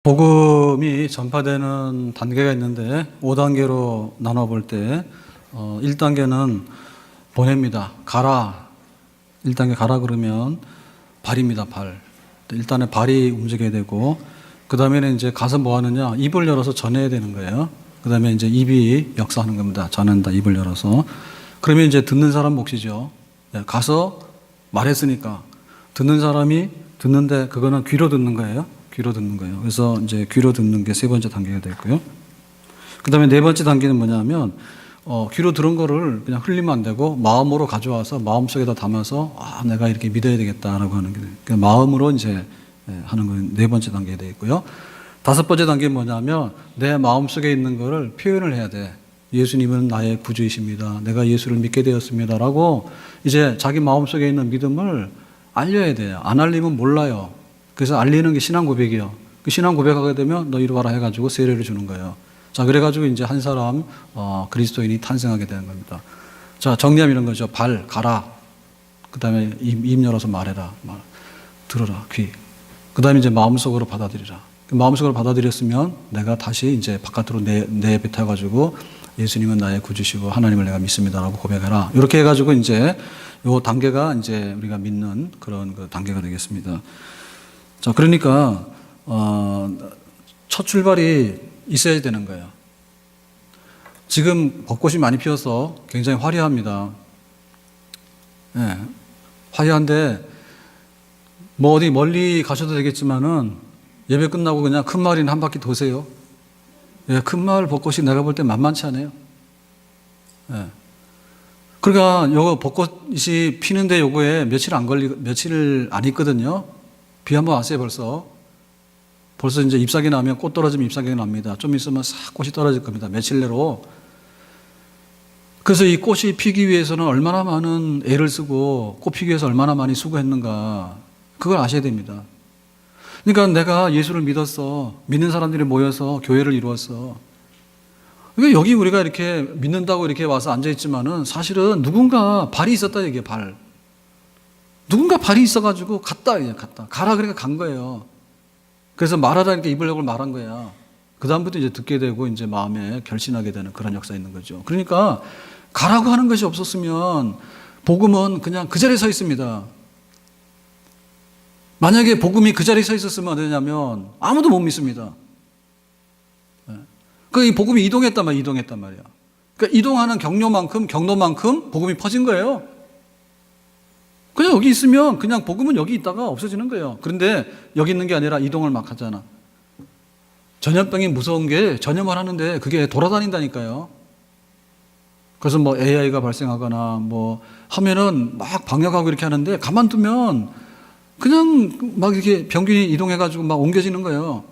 복음이 전파되는 단계가 있는데 5단계로 나눠볼 때 1단계는 보냅니다. 가라. 1단계 가라 그러면 발입니다. 발. 일단은 발이 움직여야 되고 그 다음에는 이제 가서 뭐 하느냐, 입을 열어서 전해야 되는 거예요. 그 다음에 이제 입이 역사하는 겁니다. 전한다, 입을 열어서. 그러면 이제 듣는 사람 몫이죠. 가서 말했으니까 듣는 사람이 듣는데 그거는 귀로 듣는 거예요. 귀로 듣는 거예요. 그래서 이제 귀로 듣는 게 세 번째 단계가 되고요. 그 다음에 네 번째 단계는 뭐냐면 귀로 들은 거를 그냥 흘리면 안 되고 마음으로 가져와서 마음속에다 담아서 내가 이렇게 믿어야 되겠다라고 하는 게 그러니까 마음으로 이제 하는 건 네 번째 단계가 되고요. 다섯 번째 단계는 뭐냐면 내 마음속에 있는 거를 표현을 해야 돼. 예수님은 나의 구주이십니다. 내가 예수를 믿게 되었습니다라고 이제 자기 마음속에 있는 믿음을 알려야 돼요. 안 알리면 몰라요. 그래서 알리는 게 신앙 고백이요. 그 신앙 고백하게 되면 너 이리 와라 해가지고 세례를 주는 거예요. 자, 그래가지고 이제 한 사람 그리스도인이 탄생하게 되는 겁니다. 자, 정리하면 이런 거죠. 발, 가라. 그 다음에 입 열어서 말해라. 들어라, 귀. 그 다음에 이제 마음속으로 받아들이라. 마음속으로 받아들였으면 내가 다시 이제 바깥으로 내뱉어가지고 예수님은 나의 구주시고 하나님을 내가 믿습니다라고 고백해라. 이렇게 해가지고 이제 요 단계가 이제 우리가 믿는 그런 그 단계가 되겠습니다. 자, 그러니까 첫 출발이 있어야 되는 거예요. 지금 벚꽃이 많이 피어서 굉장히 화려합니다. 네, 화려한데 뭐 어디 멀리 가셔도 되겠지만은 예배 끝나고 그냥 큰 마을이나 한 바퀴 도세요. 예, 큰 마을 벚꽃이 내가 볼 때 만만치 않아요. 예. 그러니까 요거 벚꽃이 피는데 요거에 며칠 안 있거든요. 비 한번 왔어요, 벌써 이제 잎사귀 나면 꽃 떨어지면 잎사귀가 납니다. 좀 있으면 싹 꽃이 떨어질 겁니다. 며칠 내로. 그래서 이 꽃이 피기 위해서는 얼마나 많은 애를 쓰고 꽃 피기 위해서 얼마나 많이 수고했는가. 그걸 아셔야 됩니다. 그러니까 내가 예수를 믿었어. 믿는 사람들이 모여서 교회를 이루었어. 그러니까 여기 우리가 이렇게 믿는다고 이렇게 와서 앉아있지만은 사실은 누군가 발이 있었다 얘기해, 발. 누군가 발이 있어가지고 갔다. 가라 그러니까 간 거예요. 그래서 말하라 이렇게 입을 열고 말한 거야. 그다음부터 이제 듣게 되고 이제 마음에 결신하게 되는 그런 역사가 있는 거죠. 그러니까 가라고 하는 것이 없었으면 복음은 그냥 그 자리에 서 있습니다. 만약에 복음이 그 자리에 서 있었으면 어떻게 되냐면 아무도 못 믿습니다. 이 복음이 이동했단 말이야. 그러니까 이동하는 경로만큼 복음이 퍼진 거예요. 그냥 여기 있으면 그냥 복음은 여기 있다가 없어지는 거예요. 그런데 여기 있는 게 아니라 이동을 막 하잖아. 전염병이 무서운 게 전염을 하는데 그게 돌아다닌다니까요. 그래서 뭐 AI가 발생하거나 뭐 하면은 막 방역하고 이렇게 하는데 가만두면 그냥 막 이렇게 병균이 이동해가지고 막 옮겨지는 거예요.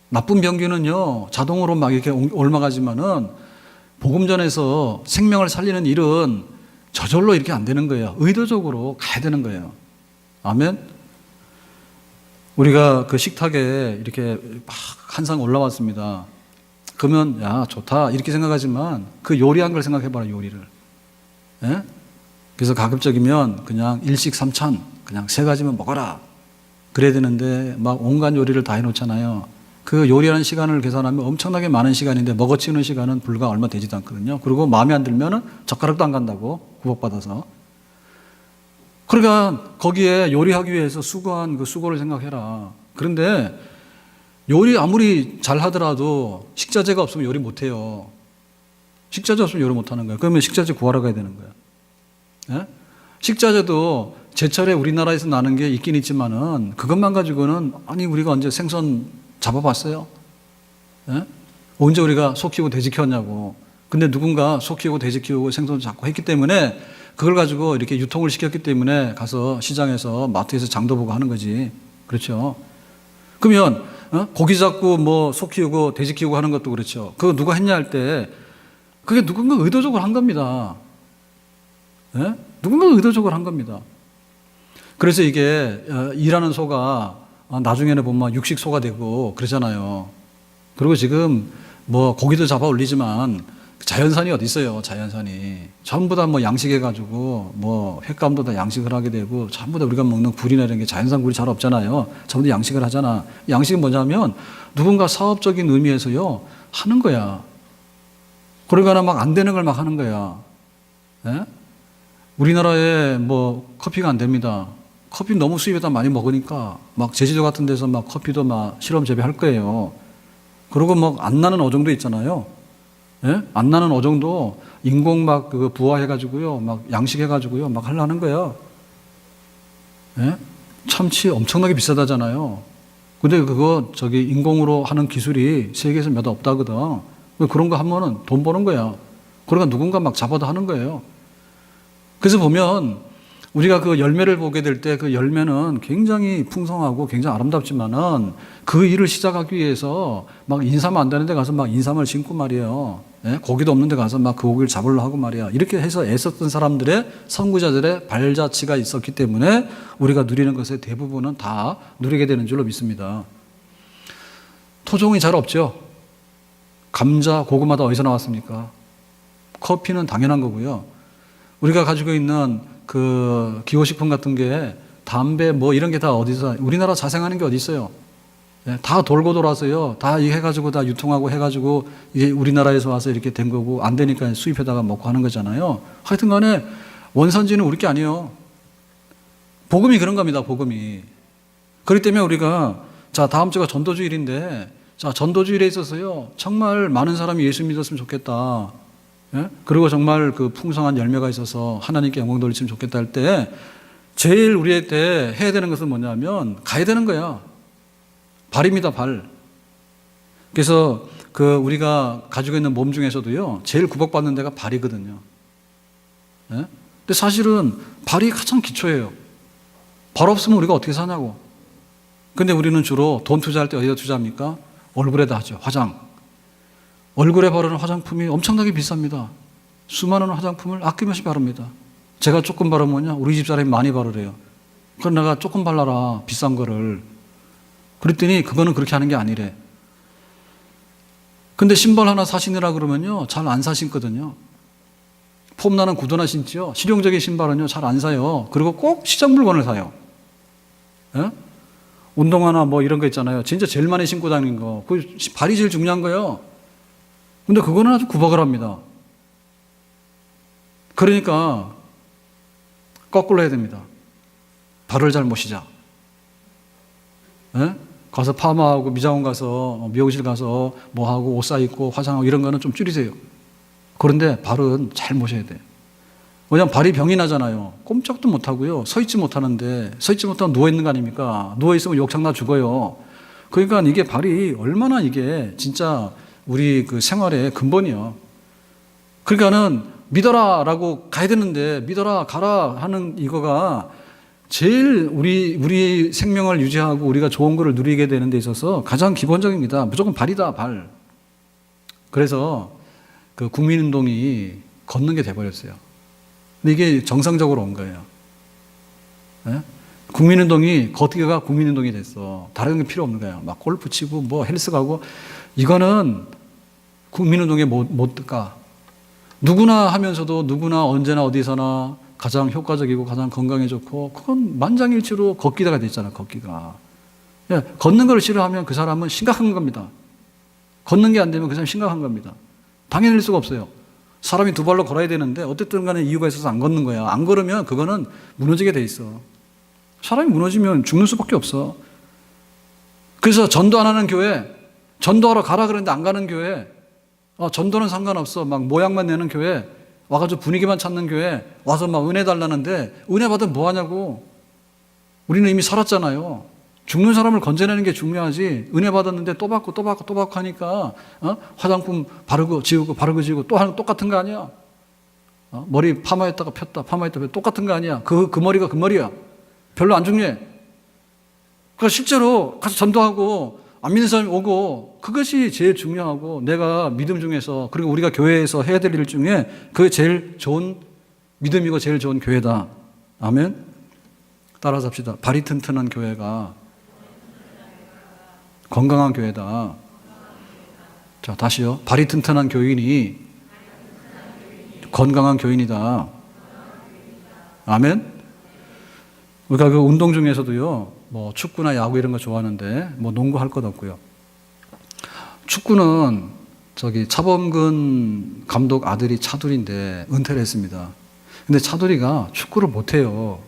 나쁜 병균은요, 자동으로 막 이렇게 옮아가지만은 복음전에서 생명을 살리는 일은 저절로 이렇게 안 되는 거예요. 의도적으로 가야 되는 거예요. 아멘? 우리가 그 식탁에 이렇게 막 한 상 올라왔습니다. 그러면, 야, 좋다. 이렇게 생각하지만 그 요리한 걸 생각해봐라, 요리를. 예? 그래서 가급적이면 그냥 일식삼찬, 그냥 세 가지만 먹어라. 그래야 되는데 막 온갖 요리를 다 해놓잖아요. 그 요리하는 시간을 계산하면 엄청나게 많은 시간인데 먹어치우는 시간은 불과 얼마 되지도 않거든요. 그리고 마음에 안 들면은 젓가락도 안 간다고 구박받아서. 그러니까 거기에 요리하기 위해서 수고한 그 수고를 생각해라. 그런데 요리 아무리 잘 하더라도 식자재가 없으면 요리 못 해요. 식자재 없으면 요리 못 하는 거예요. 그러면 식자재 구하러 가야 되는 거예요. 예? 식자재도 제철에 우리나라에서 나는 게 있긴 있지만은 그것만 가지고는 아니 우리가 언제 생선 잡아봤어요? 예? 언제 우리가 소 키우고 돼지 키웠냐고. 근데 누군가 소 키우고 돼지 키우고 생선 잡고 했기 때문에 그걸 가지고 이렇게 유통을 시켰기 때문에 가서 시장에서 마트에서 장도 보고 하는 거지. 그렇죠? 그러면 고기 잡고 뭐 소 키우고 돼지 키우고 하는 것도 그렇죠. 그거 누가 했냐 할 때 그게 누군가 의도적으로 한 겁니다. 예? 누군가 의도적으로 한 겁니다. 그래서 이게 일하는 소가 나중에는 보면 육식소가 되고 그러잖아요. 그리고 지금 뭐 고기도 잡아 올리지만 자연산이 어디 있어요? 자연산이 전부 다 뭐 양식해가지고 뭐 횟감도 다 양식을 하게 되고 전부 다 우리가 먹는 굴이나 이런 게 자연산 굴이 잘 없잖아요. 전부 다 양식을 하잖아. 양식은 뭐냐면 누군가 사업적인 의미에서요 하는 거야. 그러거나 막 안 되는 걸 막 하는 거야. 예? 우리나라에 뭐 커피가 안 됩니다. 커피 너무 수입에다 많이 먹으니까 막 제주도 같은 데서 막 커피도 막 실험 재배할 거예요. 그리고 막 안 나는 어종도 있잖아요. 예? 안 나는 어종도 인공 막 그거 부화해가지고요, 막 양식해가지고요, 막 하려는 거예요. 예? 참치 엄청나게 비싸다잖아요. 근데 그거 저기 인공으로 하는 기술이 세계에서 몇 없다거든. 그런 거 하면은 돈 버는 거야. 그러니까 누군가 막 잡아도 하는 거예요. 그래서 보면 우리가 그 열매를 보게 될 때 그 열매는 굉장히 풍성하고 굉장히 아름답지만은 그 일을 시작하기 위해서 막 인삼 안 되는 데 가서 막 인삼을 심고 말이에요. 예? 고기도 없는 데 가서 막 그 고기를 잡으려고 하고 말이야. 이렇게 해서 애썼던 사람들의 선구자들의 발자취가 있었기 때문에 우리가 누리는 것의 대부분은 다 누리게 되는 줄로 믿습니다. 토종이 잘 없죠. 감자, 고구마 다 어디서 나왔습니까? 커피는 당연한 거고요. 우리가 가지고 있는 그 기호식품 같은 게 담배 뭐 이런 게 다 어디서 우리나라 자생하는 게 어디 있어요? 예, 다 돌고 돌아서요. 다 이 해가지고 다 유통하고 해가지고 이게 우리나라에서 와서 이렇게 된 거고 안 되니까 수입해다가 먹고 하는 거잖아요. 하여튼간에 원산지는 우리 게 아니에요. 복음이 그런 겁니다. 복음이. 그렇기 때문에 우리가 자 다음 주가 전도주일인데 자 전도주일에 있어서요 정말 많은 사람이 예수 믿었으면 좋겠다. 예? 그리고 정말 그 풍성한 열매가 있어서 하나님께 영광 돌리시면 좋겠다 할 때 제일 우리한테 해야 되는 것은 뭐냐면 가야 되는 거야. 발입니다, 발. 그래서 그 우리가 가지고 있는 몸 중에서도요 제일 구박받는 데가 발이거든요. 예? 근데 사실은 발이 가장 기초예요. 발 없으면 우리가 어떻게 사냐고. 근데 우리는 주로 돈 투자할 때 어디다 투자합니까? 얼굴에다 하죠. 화장. 얼굴에 바르는 화장품이 엄청나게 비쌉니다. 수많은 화장품을 아낌없이 바릅니다. 제가 조금 바르면요 우리 집 사람이 많이 바르래요. 그럼 내가 조금 발라라 비싼 거를. 그랬더니 그거는 그렇게 하는 게 아니래. 근데 신발 하나 사시느라 그러면요 잘 안 사신거든요. 폼나는 구두나 신지요. 실용적인 신발은요 잘 안 사요. 그리고 꼭 시장 물건을 사요. 예? 운동화나 뭐 이런 거 있잖아요. 진짜 제일 많이 신고 다니는 거. 그 발이 제일 중요한 거예요. 근데 그거는 아주 구박을 합니다. 그러니까 거꾸로 해야 됩니다. 발을 잘 모시자. 예? 가서 파마하고 미장원 가서 미용실 가서 뭐하고 옷 사입고 화장하고 이런 거는 좀 줄이세요. 그런데 발은 잘 모셔야 돼요. 왜냐하면 발이 병이 나잖아요. 꼼짝도 못하고요. 서 있지 못하는데 서 있지 못하면 누워있는 거 아닙니까? 누워있으면 욕창나 죽어요. 그러니까 이게 발이 얼마나 이게 진짜 우리 그 생활의 근본이요. 그러니까는 믿어라라고 가야 되는데 믿어라 가라 하는 이거가 제일 우리 생명을 유지하고 우리가 좋은 거를 누리게 되는 데 있어서 가장 기본적입니다. 무조건 발이다 발. 그래서 그 국민운동이 걷는 게 돼버렸어요. 근데 이게 정상적으로 온 거예요. 예? 국민운동이 걷기가 국민운동이 됐어. 다른 게 필요 없는 거야. 막 골프 치고 뭐 헬스 가고 이거는 국민운동에 못 가. 누구나 하면서도 누구나 언제나 어디서나 가장 효과적이고 가장 건강에 좋고 그건 만장일치로 걷기가 됐잖아. 걷기가. 예, 걷는 걸 싫어하면 그 사람은 심각한 겁니다. 걷는 게 안 되면 그 사람은 심각한 겁니다. 당연할 수가 없어요. 사람이 두 발로 걸어야 되는데 어쨌든 간에 이유가 있어서 안 걷는 거야. 안 걸으면 그거는 무너지게 돼 있어. 사람이 무너지면 죽는 수밖에 없어. 그래서 전도 안 하는 교회, 전도하러 가라 그러는데 안 가는 교회, 전도는 상관없어. 막 모양만 내는 교회, 와가지고 분위기만 찾는 교회, 와서 막 은혜 달라는데 은혜 받으면 뭐 하냐고. 우리는 이미 살았잖아요. 죽는 사람을 건져내는 게 중요하지. 은혜 받았는데 또 받고 또 받고 또 받고 하니까 화장품 바르고 지우고 바르고 지우고 또 하는 똑같은 거 아니야. 머리 파마했다가 폈다 파마했다가 똑같은 거 아니야. 그 머리가 그 머리야. 별로 안 중요해. 그러니까 실제로 가서 전도하고 안 믿는 사람이 오고 그것이 제일 중요하고 내가 믿음 중에서 그리고 우리가 교회에서 해야 될 일 중에 그게 제일 좋은 믿음이고 제일 좋은 교회다. 아멘. 따라서 합시다. 발이 튼튼한 교회가 건강한 교회다. 자, 다시요. 발이 튼튼한 교인이 건강한 교인이다. 아멘. 우리가 그 운동 중에서도요, 뭐 축구나 야구 이런 거 좋아하는데 뭐 농구 할 것 없고요. 축구는 저기 차범근 감독 아들이 차두리인데 은퇴를 했습니다. 근데 차두리가 축구를 못해요.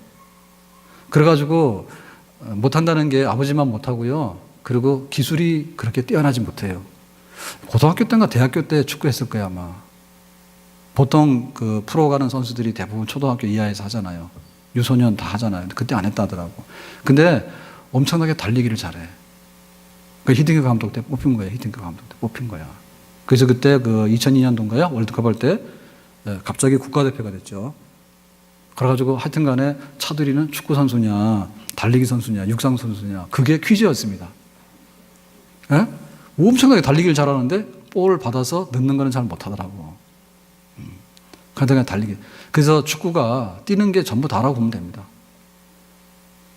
그래가지고 못한다는 게 아버지만 못하고요. 그리고 기술이 그렇게 뛰어나지 못해요. 고등학교 때인가 대학교 때 축구했을 거야 아마. 보통 그 프로 가는 선수들이 대부분 초등학교 이하에서 하잖아요. 유소년 다 하잖아요. 그때 안 했다 하더라고. 근데 엄청나게 달리기를 잘해. 그 히딩크 감독 때 뽑힌 거예요. 히딩크 감독 때 뽑힌 거야. 그래서 그때 그 2002년도인가요? 월드컵 할 때 갑자기 국가대표가 됐죠. 그래가지고 하여튼 간에 차두리는 축구 선수냐, 달리기 선수냐, 육상 선수냐. 그게 퀴즈였습니다. 예? 엄청나게 달리기를 잘하는데 볼을 받아서 넣는 거는 잘 못하더라고. 그러니까 달리기. 그래서 축구가 뛰는 게 전부 다라고 보면 됩니다.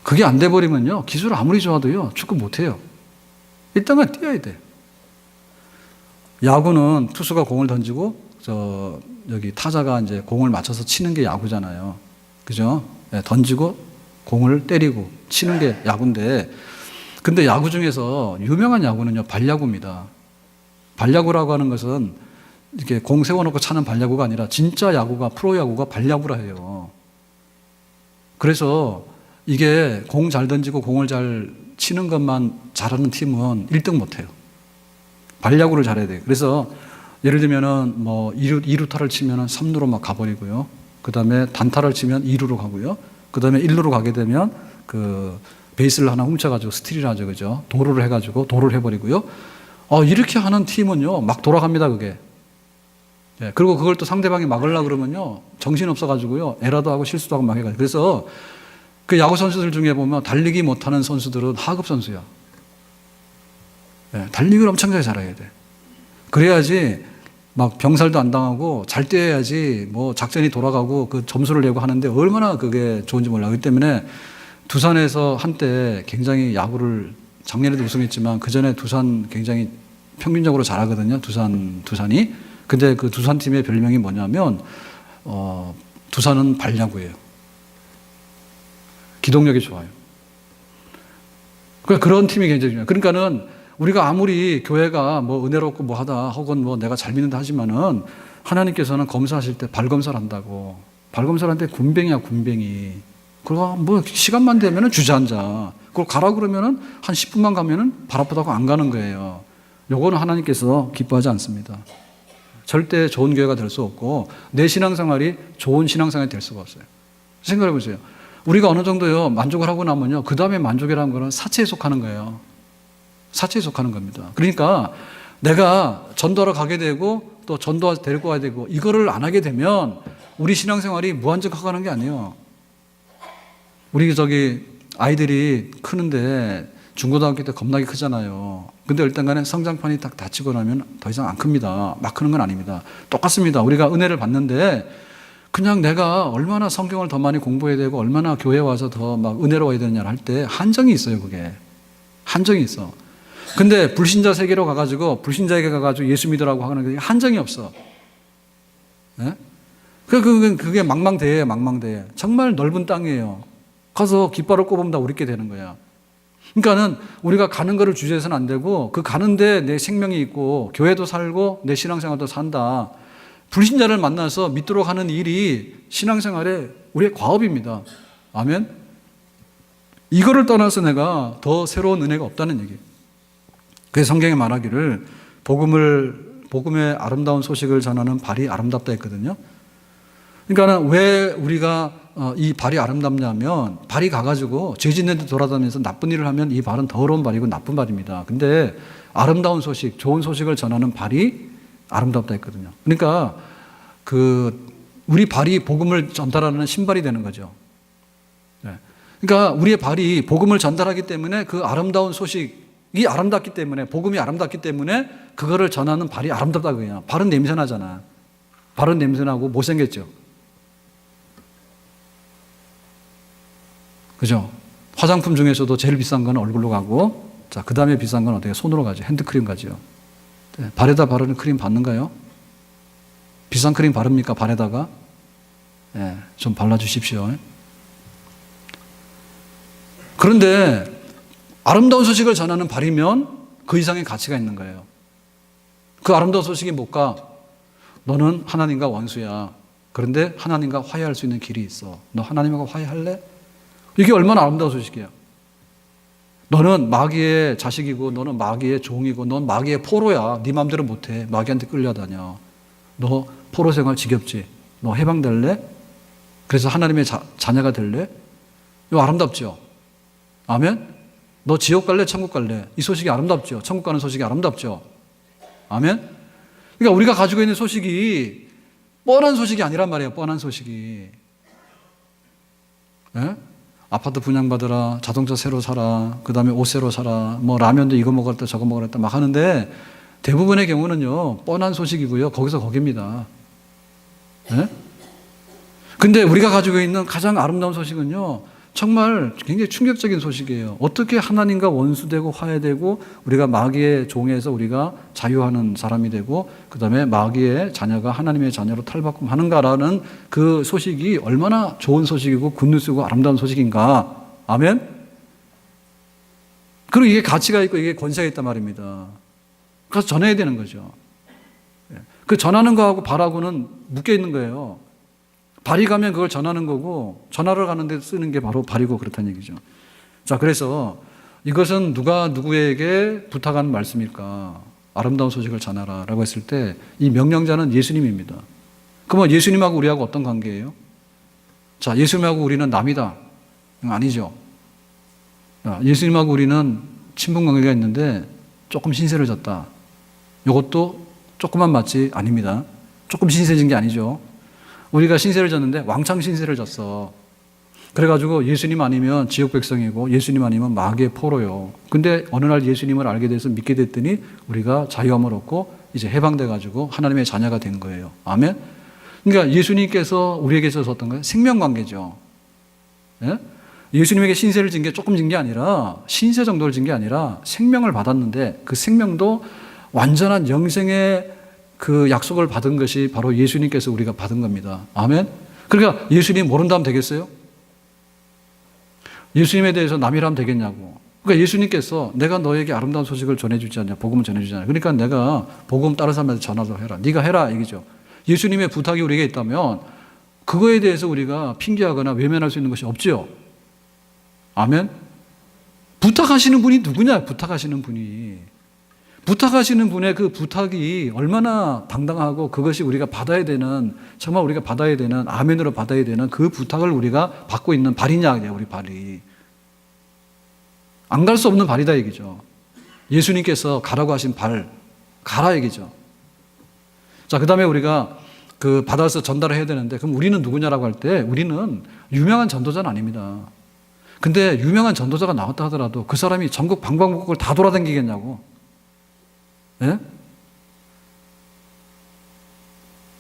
그게 안 돼버리면요. 기술 아무리 좋아도요. 축구 못해요. 일단은 뛰어야 돼. 야구는 투수가 공을 던지고 여기 타자가 이제 공을 맞춰서 치는 게 야구잖아요. 그죠? 네, 던지고 공을 때리고 치는 게 야구인데 근데 야구 중에서 유명한 야구는요. 발야구입니다. 발야구라고 하는 것은 이렇게 공 세워놓고 차는 발야구가 아니라 진짜 야구가 프로야구가 발야구라 해요. 그래서 이게 공 잘 던지고 공을 잘 치는 것만 잘하는 팀은 1등 못해요. 발야구를 잘해야 돼요. 그래서 예를 들면은 뭐 2루타를 치면은 3루로 막 가버리고요. 그 다음에 단타를 치면 2루로 가고요. 그 다음에 1루로 가게 되면 그 베이스를 하나 훔쳐가지고 스틸을 하죠. 그죠? 도루를 해가지고 도루를 해버리고요. 이렇게 하는 팀은요. 막 돌아갑니다. 그게. 예, 그리고 그걸 또 상대방이 막으려고 그러면요. 정신 없어가지고요. 에라도 하고 실수도 하고 막 해가지고. 그래서 그 야구 선수들 중에 보면 달리기 못하는 선수들은 하급 선수야. 예, 달리기를 엄청 잘해야 돼. 그래야지 막 병살도 안 당하고 잘 뛰어야지 뭐 작전이 돌아가고 그 점수를 내고 하는데 얼마나 그게 좋은지 몰라. 그렇기 때문에 두산에서 한때 굉장히 야구를 작년에도 우승했지만 그 전에 두산 굉장히 평균적으로 잘하거든요. 두산이. 근데 그 두산 팀의 별명이 뭐냐면 두산은 발야구예요. 기동력이 좋아요. 그러니까 그런 팀이 굉장히 중요해요. 그러니까는 우리가 아무리 교회가 뭐 은혜롭고 뭐 하다 혹은 뭐 내가 잘 믿는다 하지만은 하나님께서는 검사하실 때 발검사를 한다고. 발검사를 하는데 군뱅이야 군뱅이. 그리고 뭐 시간만 되면은 주저앉아. 그걸 가라 그러면은 한 10분만 가면은 발 아프다고 안 가는 거예요. 요거는 하나님께서 기뻐하지 않습니다. 절대 좋은 교회가 될 수 없고 내 신앙생활이 좋은 신앙생활이 될 수가 없어요. 생각해 보세요. 우리가 어느 정도요 만족을 하고 나면요 그 다음에 만족이라는 거는 사체에 속하는 거예요. 사체에 속하는 겁니다. 그러니까 내가 전도하러 가게 되고 또 전도 데리고 가야 되고 이거를 안 하게 되면 우리 신앙생활이 무한정하는 게 아니에요. 우리 아이들이 크는데 중고등학교 때 겁나게 크잖아요. 근데 일단 간에 성장판이 딱 닫히고 나면 더 이상 안 큽니다. 막 크는 건 아닙니다. 똑같습니다. 우리가 은혜를 받는데 그냥 내가 얼마나 성경을 더 많이 공부해야 되고 얼마나 교회 와서 더 막 은혜로워야 되느냐를 할 때 한정이 있어요. 그게. 한정이 있어. 근데 불신자 세계로 가가지고 불신자에게 가가지고 예수 믿으라고 하는 게 한정이 없어. 네? 그게 망망대해예요. 망망대해. 정말 넓은 땅이에요. 가서 깃발을 꼽으면 다 우리께 되는 거야. 그러니까는 우리가 가는 거를 주저해서는 안 되고 그 가는데 내 생명이 있고 교회도 살고 내 신앙생활도 산다. 불신자를 만나서 믿도록 하는 일이 신앙생활의 우리의 과업입니다. 아멘. 이거를 떠나서 내가 더 새로운 은혜가 없다는 얘기예요. 그래서 성경에 말하기를 복음의 아름다운 소식을 전하는 발이 아름답다 했거든요. 그러니까 왜 우리가 이 발이 아름답냐면 발이 가가지고 죄 짓는 데 돌아다니면서 나쁜 일을 하면 이 발은 더러운 발이고 나쁜 발입니다. 근데 아름다운 소식, 좋은 소식을 전하는 발이 아름답다 했거든요. 그러니까 우리 발이 복음을 전달하는 신발이 되는 거죠. 네. 그러니까 우리의 발이 복음을 전달하기 때문에 그 아름다운 소식이 아름답기 때문에 복음이 아름답기 때문에 그거를 전하는 발이 아름답다 그냥. 발은 냄새나잖아. 발은 냄새나고 못생겼죠. 그죠? 화장품 중에서도 제일 비싼 건 얼굴로 가고, 자, 그 다음에 비싼 건 어떻게? 손으로 가죠. 핸드크림 가죠. 네, 발에다 바르는 크림 받는가요? 비싼 크림 바릅니까? 발에다가? 예, 좀 발라주십시오. 그런데 아름다운 소식을 전하는 발이면 그 이상의 가치가 있는 거예요. 그 아름다운 소식이 뭘까? 너는 하나님과 원수야. 그런데 하나님과 화해할 수 있는 길이 있어. 너 하나님과 화해할래? 이게 얼마나 아름다운 소식이야. 너는 마귀의 자식이고 너는 마귀의 종이고 넌 마귀의 포로야. 네 마음대로 못해. 마귀한테 끌려다녀. 너 포로 생활 지겹지? 너 해방될래? 그래서 하나님의 자녀가 될래? 이거 아름답죠? 아멘? 너 지옥 갈래? 천국 갈래? 이 소식이 아름답죠? 천국 가는 소식이 아름답죠? 아멘? 그러니까 우리가 가지고 있는 소식이 뻔한 소식이 아니란 말이에요. 뻔한 소식이. 예? 아파트 분양받으라, 자동차 새로 사라, 그 다음에 옷 새로 사라, 뭐 라면도 이거 먹었다 저거 먹었다 막 하는데 대부분의 경우는요 뻔한 소식이고요. 거기서 거기입니다. 예? 근데 우리가 가지고 있는 가장 아름다운 소식은요 정말 굉장히 충격적인 소식이에요. 어떻게 하나님과 원수되고 화해되고 우리가 마귀의 종에서 우리가 자유하는 사람이 되고 그 다음에 마귀의 자녀가 하나님의 자녀로 탈바꿈하는가라는 그 소식이 얼마나 좋은 소식이고 굿뉴스고 아름다운 소식인가. 아멘? 그리고 이게 가치가 있고 이게 권세가 있단 말입니다. 그래서 전해야 되는 거죠. 그 전하는 거하고 발하고는 묶여 있는 거예요. 발이 가면 그걸 전하는 거고 전하러 가는데 쓰는 게 바로 발이고 그렇다는 얘기죠. 자, 그래서 이것은 누가 누구에게 부탁하는 말씀일까? 아름다운 소식을 전하라 라고 했을 때 이 명령자는 예수님입니다. 그러면 예수님하고 우리하고 어떤 관계예요? 자, 예수님하고 우리는 남이다. 아니죠. 예수님하고 우리는 친분 관계가 있는데 조금 신세를 졌다. 이것도 조금만 맞지? 아닙니다. 조금 신세진 게 아니죠. 우리가 신세를 졌는데 왕창 신세를 졌어. 그래가지고 예수님 아니면 지역 백성이고 예수님 아니면 마귀의 포로요. 근데 어느 날 예수님을 알게 돼서 믿게 됐더니 우리가 자유함을 얻고 이제 해방돼가지고 하나님의 자녀가 된 거예요. 아멘? 그러니까 예수님께서 우리에게 있어서 어떤 거예요? 생명관계죠. 예? 예수님에게 신세를 진 게 조금 진 게 아니라 신세 정도를 진 게 아니라 생명을 받았는데 그 생명도 완전한 영생의 그 약속을 받은 것이 바로 예수님께서 우리가 받은 겁니다. 아멘? 그러니까 예수님 모른다 하면 되겠어요? 예수님에 대해서 남이라 하면 되겠냐고. 그러니까 예수님께서 내가 너에게 아름다운 소식을 전해주지 않냐. 복음을 전해주지 않냐. 그러니까 내가 복음 다른 사람한테 전하도록 해라. 네가 해라 얘기죠. 예수님의 부탁이 우리에게 있다면 그거에 대해서 우리가 핑계하거나 외면할 수 있는 것이 없지요. 아멘? 부탁하시는 분이 누구냐? 부탁하시는 분이. 부탁하시는 분의 그 부탁이 얼마나 당당하고 그것이 우리가 받아야 되는, 정말 우리가 받아야 되는, 아멘으로 받아야 되는 그 부탁을 우리가 받고 있는 발이냐, 우리 발이. 안 갈 수 없는 발이다 얘기죠. 예수님께서 가라고 하신 발, 가라 얘기죠. 자, 그 다음에 우리가 그 받아서 전달을 해야 되는데, 그럼 우리는 누구냐라고 할 때, 우리는 유명한 전도자는 아닙니다. 근데 유명한 전도자가 나왔다 하더라도 그 사람이 전국 방방곡곡을 다 돌아다니겠냐고. 예?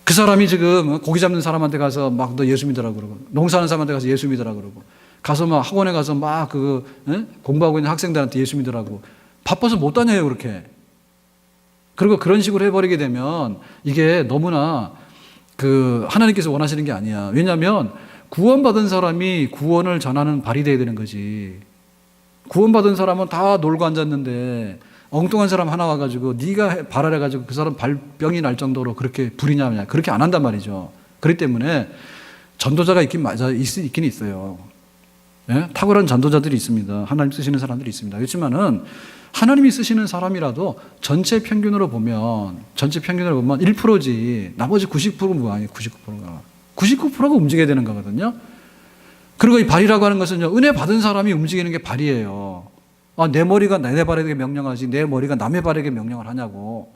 그 사람이 지금 고기 잡는 사람한테 가서 막 너 예수 믿으라고 그러고, 농사하는 사람한테 가서 예수 믿으라고 그러고, 가서 막 학원에 가서 막 공부하고 있는 학생들한테 예수 믿으라고. 바빠서 못 다녀요, 그렇게. 그리고 그런 식으로 해버리게 되면 이게 너무나 하나님께서 원하시는 게 아니야. 왜냐하면 구원받은 사람이 구원을 전하는 발이 돼야 되는 거지. 구원받은 사람은 다 놀고 앉았는데 엉뚱한 사람 하나 와가지고 네가 발하래가지고 그 사람 발병이 날 정도로 그렇게 부리냐, 그렇게 안 한단 말이죠. 그렇기 때문에 전도자가 있긴 있어요. 예? 탁월한 전도자들이 있습니다. 하나님 쓰시는 사람들이 있습니다. 그렇지만은 하나님이 쓰시는 사람이라도 전체 평균으로 보면 1%지 나머지 90%는 뭐 아니에요. 99%가 움직여야 되는 거거든요. 그리고 이 발이라고 하는 것은요, 은혜 받은 사람이 움직이는 게 발이에요. 내 머리가 내 발에게 명령하지 내 머리가 남의 발에게 명령을 하냐고.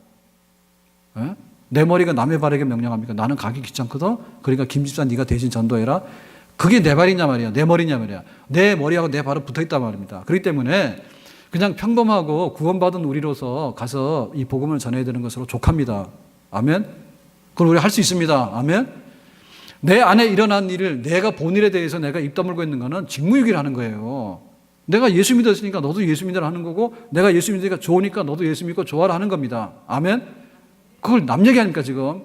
에? 내 머리가 남의 발에게 명령합니까? 나는 가기 귀찮거든. 그러니까 김집사 네가 대신 전도해라. 그게 내 발이냐 말이야. 내 머리냐 말이야. 내 머리하고 내 발은 붙어있단 말입니다. 그렇기 때문에 그냥 평범하고 구원받은 우리로서 가서 이 복음을 전해야 되는 것으로 족합니다. 아멘? 그걸 우리 할 수 있습니다. 아멘? 내 안에 일어난 일을 내가 본 일에 대해서 내가 입 다물고 있는 것은 직무유기를 하는 거예요. 내가 예수 믿었으니까 너도 예수 믿으라 하는 거고, 내가 예수 믿으니까 좋으니까 너도 예수 믿고 좋아라 하는 겁니다. 아멘? 그걸 남 얘기 아닙니까 지금?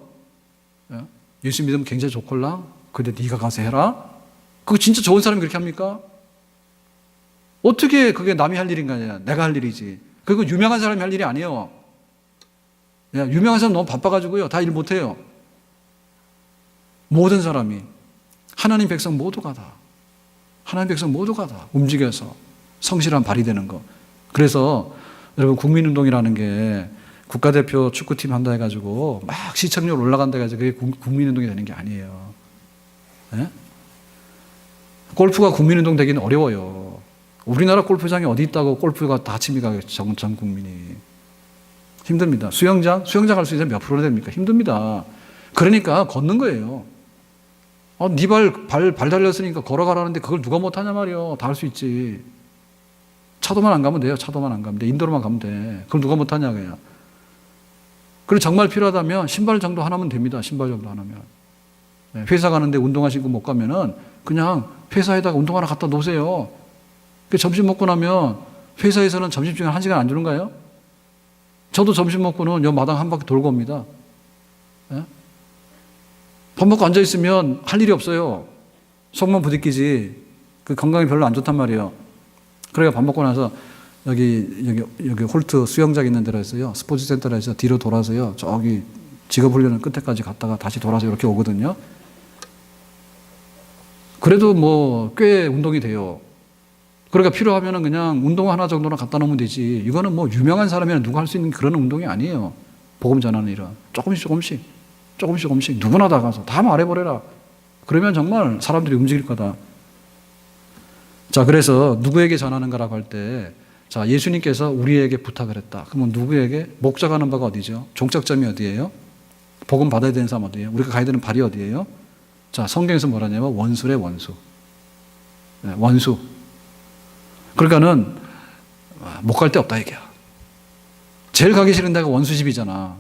예수 믿으면 굉장히 좋걸라? 근데 네가 가서 해라? 그거 진짜 좋은 사람이 그렇게 합니까? 어떻게 그게 남이 할 일인가? 내가 할 일이지. 그거 유명한 사람이 할 일이 아니에요. 유명한 사람 너무 바빠가지고요. 다 일 못해요. 모든 사람이. 하나님 백성 모두가 다. 하나님 백성 모두가 다 움직여서 성실한 발휘되는 거. 그래서 여러분 국민운동이라는 게 국가대표 축구팀 한다 해가지고 막 시청률 올라간다 해가지고 그게 국민운동이 되는 게 아니에요. 네? 골프가 국민운동 되기는 어려워요. 우리나라 골프장이 어디 있다고 골프가 다 칩니까? 전 국민이. 힘듭니다. 수영장 할 수 있으면 몇 프로 됩니까? 힘듭니다. 그러니까 걷는 거예요. 네 발 달렸으니까 걸어가라는데 그걸 누가 못하냐 말이요. 다 할 수 있지. 차도만 안 가면 돼요. 차도만 안 가면 돼. 인도로만 가면 돼. 그럼 누가 못하냐 그냥. 그리고 정말 필요하다면 신발 정도 하나면 됩니다. 신발 정도 하나면. 회사 가는데 운동화 신고 못 가면은 그냥 회사에다가 운동화 하나 갖다 놓으세요. 점심 먹고 나면 회사에서는 점심시간 1시간 안 주는가요? 저도 점심 먹고는 요 마당 한 바퀴 돌고 옵니다. 밥 먹고 앉아있으면 할 일이 없어요. 속만 부딪히지. 그 건강에 별로 안 좋단 말이에요. 그러니까 밥 먹고 나서 여기 홀트 수영장 있는 데로 해서요. 스포츠센터로 해서 뒤로 돌아서요. 저기 직업훈련을 끝에까지 갔다가 다시 돌아서 이렇게 오거든요. 그래도 뭐 꽤 운동이 돼요. 그러니까 필요하면은 그냥 운동 하나 정도는 갖다 놓으면 되지. 이거는 뭐 유명한 사람이나 누가 할 수 있는 그런 운동이 아니에요. 복음 전하는 일은. 조금씩 누구나 다 가서 다 말해버려라. 그러면 정말 사람들이 움직일 거다. 자, 그래서 누구에게 전하는가라고 할 때, 자, 예수님께서 우리에게 부탁을 했다. 그러면 누구에게? 목적하는 바가 어디죠? 종착점이 어디예요? 복음 받아야 되는 사람 어디예요? 우리가 가야 되는 발이 어디예요? 자, 성경에서 뭐라냐면 원수래 원수. 네, 원수. 그러니까는 못 갈 데 없다 이게야. 제일 가기 싫은 데가 원수집이잖아.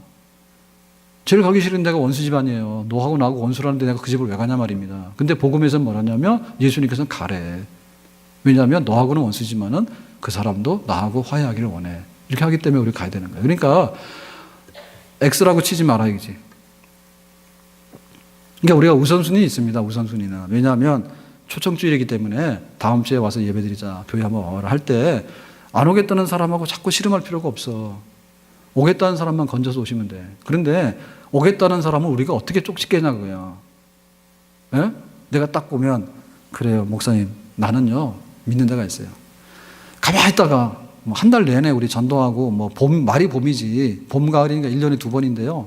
제일 가기 싫은 데가 원수집 아니에요. 너하고 나하고 원수라는데 내가 그 집을 왜 가냐 말입니다. 근데 복음에서는 뭐라냐면 예수님께서는 가래. 왜냐하면 너하고는 원수지만은 그 사람도 나하고 화해하기를 원해. 이렇게 하기 때문에 우리가 가야 되는 거예요. 그러니까 X라고 치지 말아야지. 그러니까 우리가 우선순위 있습니다. 우선순위는. 왜냐하면 초청주일이기 때문에 다음 주에 와서 예배드리자. 교회 한번 와라 할 때 안 오겠다는 사람하고 자꾸 씨름할 필요가 없어. 오겠다는 사람만 건져서 오시면 돼. 그런데 오겠다는 사람은 우리가 어떻게 쪽집게냐고요. 예? 내가 딱 보면 그래요. 목사님 나는요 믿는 데가 있어요. 가만히 있다가 한 달 내내 우리 전도하고 뭐 말이 봄이지 봄 가을이니까 1년에 2번인데요.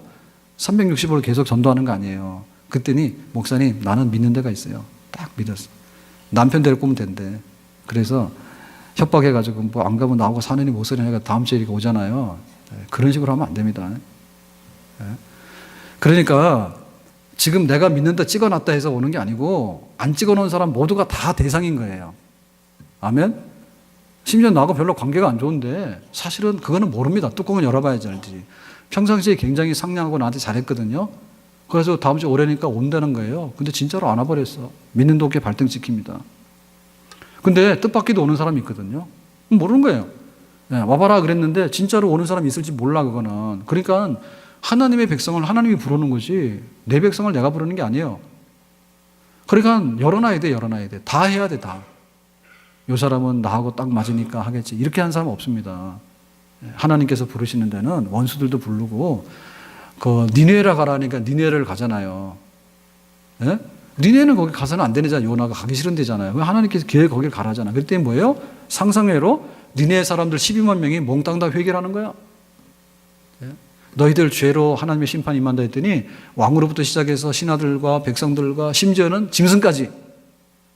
365일 계속 전도하는 거 아니에요. 그랬더니 목사님 나는 믿는 데가 있어요. 딱 믿었어. 남편 데리고 오면 된대. 그래서 협박해가지고 뭐 안 가면 나하고 사느니 못 사느니 해가 다음 주에 이렇게 오잖아요. 그런 식으로 하면 안 됩니다. 그러니까 지금 내가 믿는다 찍어놨다 해서 오는 게 아니고 안 찍어놓은 사람 모두가 다 대상인 거예요. 아멘? 심지어 나하고 별로 관계가 안 좋은데 사실은 그거는 모릅니다. 뚜껑을 열어봐야지 알지. 평상시에 굉장히 상냥하고 나한테 잘했거든요. 그래서 다음 주에 오래니까 온다는 거예요. 근데 진짜로 안 와버렸어. 믿는 도끼에 발등 찍힙니다. 근데 뜻밖에도 오는 사람이 있거든요. 모르는 거예요. 와봐라 그랬는데 진짜로 오는 사람이 있을지 몰라 그거는. 그러니까 하나님의 백성을 하나님이 부르는 거지 내 백성을 내가 부르는 게 아니에요. 그러니까 열어놔야 돼. 다 해야 돼 다. 이 사람은 나하고 딱 맞으니까 하겠지. 이렇게 한 사람은 없습니다. 하나님께서 부르시는 데는 원수들도 부르고 그 니네라 가라니까 니네를 가잖아요. 예? 니네는 거기 가서는 안 되잖아. 요나가 가기 싫은 데잖아요. 하나님께서 걔 거길 가라잖아. 그랬더니 뭐예요? 상상외로 니네 사람들 12만 명이 몽땅 다 회개를 하는 거야. 예? 너희들 죄로 하나님의 심판이 임한다 했더니 왕으로부터 시작해서 신하들과 백성들과 심지어는 짐승까지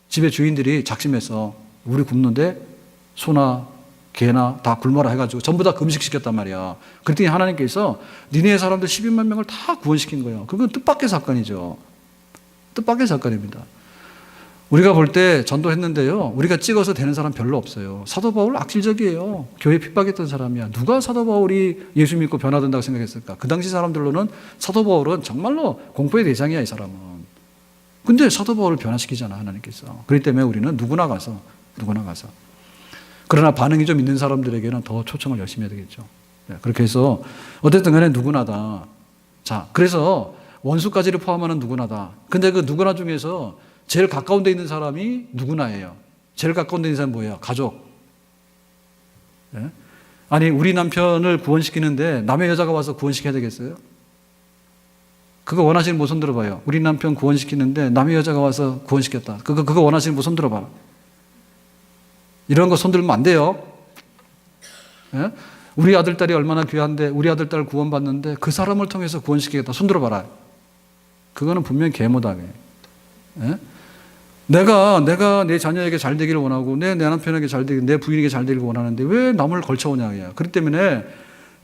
집의 주인들이 작심해서 우리 굶는데 소나 개나 다 굶어라 해가지고 전부 다 금식시켰단 말이야. 그랬더니 하나님께서 니네 사람들 12만 명을 다 구원시킨 거예요. 그건 뜻밖의 사건이죠. 뜻밖의 사건입니다. 우리가 볼 때 전도했는데요. 우리가 찍어서 되는 사람 별로 없어요. 사도 바울 악질적이에요. 교회 핍박했던 사람이야. 누가 사도 바울이 예수 믿고 변화된다고 생각했을까? 그 당시 사람들로는 사도 바울은 정말로 공포의 대상이야 이 사람은. 근데 사도 바울을 변화시키잖아 하나님께서. 그렇기 때문에 우리는 누구나 가서 그러나 반응이 좀 있는 사람들에게는 더 초청을 열심히 해야 되겠죠. 그렇게 해서 어쨌든 간에 누구나 다. 자, 그래서 원수까지를 포함하는 누구나다. 근데 그 누구나 중에서 제일 가까운 데 있는 사람이 누구나예요. 제일 가까운 데 있는 사람이 뭐예요? 가족. 예? 아니 우리 남편을 구원시키는데 남의 여자가 와서 구원시켜야 되겠어요? 그거 원하시는 분 손 들어봐요. 우리 남편 구원시키는데 남의 여자가 와서 구원시켰다. 그거 원하시는 분 손 들어봐. 이런 거 손 들면 안 돼요. 예? 우리 아들, 딸이 얼마나 귀한데 우리 아들, 딸 구원받는데 그 사람을 통해서 구원시키겠다. 손 들어봐라. 그거는 분명히 계모다. 예? 내가 내 자녀에게 잘 되기를 원하고 내 남편에게 잘 되기, 내 부인에게 잘 되기를 원하는데 왜 남을 걸쳐오냐. 그렇기 때문에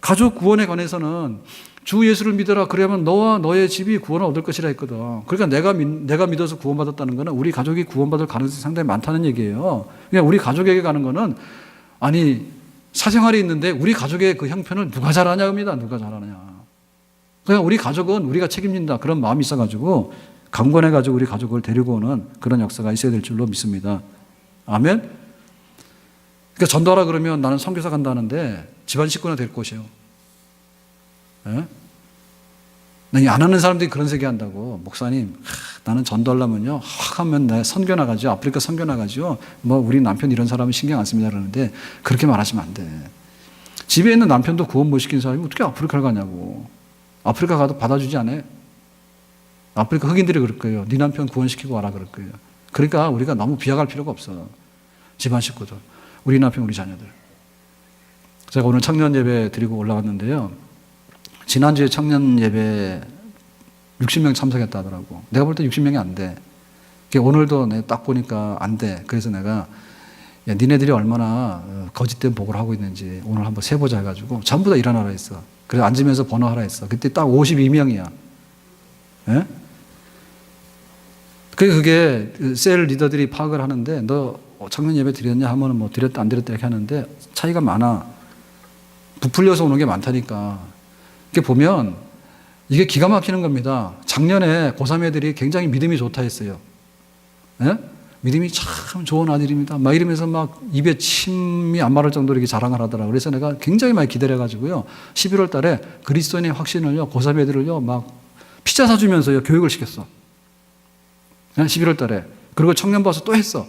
가족 구원에 관해서는 주 예수를 믿어라. 그러면 너와 너의 집이 구원을 얻을 것이라 했거든. 그러니까 내가 믿어서 구원받았다는 것은 우리 가족이 구원받을 가능성이 상당히 많다는 얘기예요. 그러니까 우리 가족에게 가는 거는 아니 사생활이 있는데 우리 가족의 그 형편을 누가 잘 아냐입니다. 누가 잘 아냐. 그냥 우리 가족은 우리가 책임진다. 그런 마음이 있어가지고 강권해가지고 우리 가족을 데리고 오는 그런 역사가 있어야 될 줄로 믿습니다. 아멘? 그러니까 전도하라 그러면 나는 선교사 간다는데 집안 식구나 될 곳이에요. 예? 안 하는 사람들이 그런 세계 한다고. 목사님, 나는 전도하려면요, 확 하면 내 선교 나가죠. 아프리카 선교 나가죠. 우리 남편 이런 사람은 신경 안 씁니다. 그러는데 그렇게 말하시면 안 돼. 집에 있는 남편도 구원 못 시킨 사람이 어떻게 아프리카를 가냐고. 아프리카 가도 받아주지 않아요? 아프리카 흑인들이 그럴 거예요. 네 남편 구원시키고 와라 그럴 거예요. 그러니까 우리가 너무 비약할 필요가 없어. 집안 식구들. 우리 남편, 우리 자녀들. 제가 오늘 청년 예배 드리고 올라왔는데요. 지난주에 청년 예배 60명 참석했다 하더라고. 내가 볼 때 60명이 안 돼. 오늘도 내가 딱 보니까 안 돼. 그래서 내가 야, 니네들이 얼마나 거짓된 복을 하고 있는지 오늘 한번 세보자 해가지고 전부 다 일어나라 했어. 그래서 앉으면서 번호하라 했어. 그때 딱 52명이야. 예? 그게 셀 리더들이 파악을 하는데 너 청년 예배 드렸냐 하면 드렸다 안 드렸다 이렇게 하는데 차이가 많아. 부풀려서 오는 게 많다니까. 이렇게 보면 이게 기가 막히는 겁니다. 작년에 고3 애들이 굉장히 믿음이 좋다 했어요. 예? 믿음이 참 좋은 아들입니다. 막 이러면서 막 입에 침이 안 마를 정도로 이렇게 자랑을 하더라고요. 그래서 내가 굉장히 많이 기다려가지고요. 11월 달에 그리스도인의 확신을요, 고3 애들을요, 막 피자 사주면서요, 교육을 시켰어. 11월 달에. 그리고 청년부 와서 또 했어.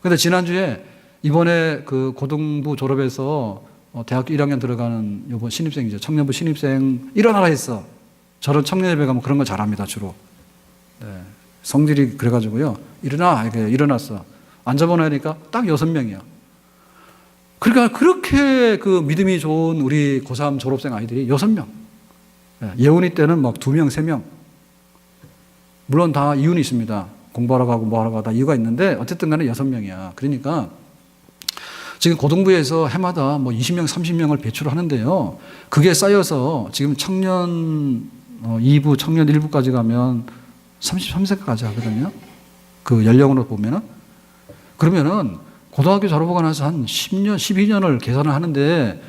근데 지난주에 이번에 그 고등부 졸업해서 대학교 1학년 들어가는 요번 신입생이죠. 청년부 신입생 일어나라 했어. 저런 청년 예배 가면 그런 거 잘합니다, 주로. 네. 성질이 그래가지고요. 일어나! 이렇게 일어났어. 앉아보니까 딱 6명이야. 그러니까 그렇게 그 믿음이 좋은 우리 고3 졸업생 아이들이 6명. 예원이 때는 막 2명, 3명. 물론 다 이유는 있습니다. 공부하러 가고 뭐 하러 가고 다 이유가 있는데 어쨌든 간에 6명이야. 그러니까 지금 고등부에서 해마다 20명, 30명을 배출을 하는데요. 그게 쌓여서 지금 청년 2부, 청년 1부까지 가면 33세까지 하거든요. 그 연령으로 보면은. 그러면은 고등학교 졸업하고 나서 한 10년, 12년을 계산을 하는데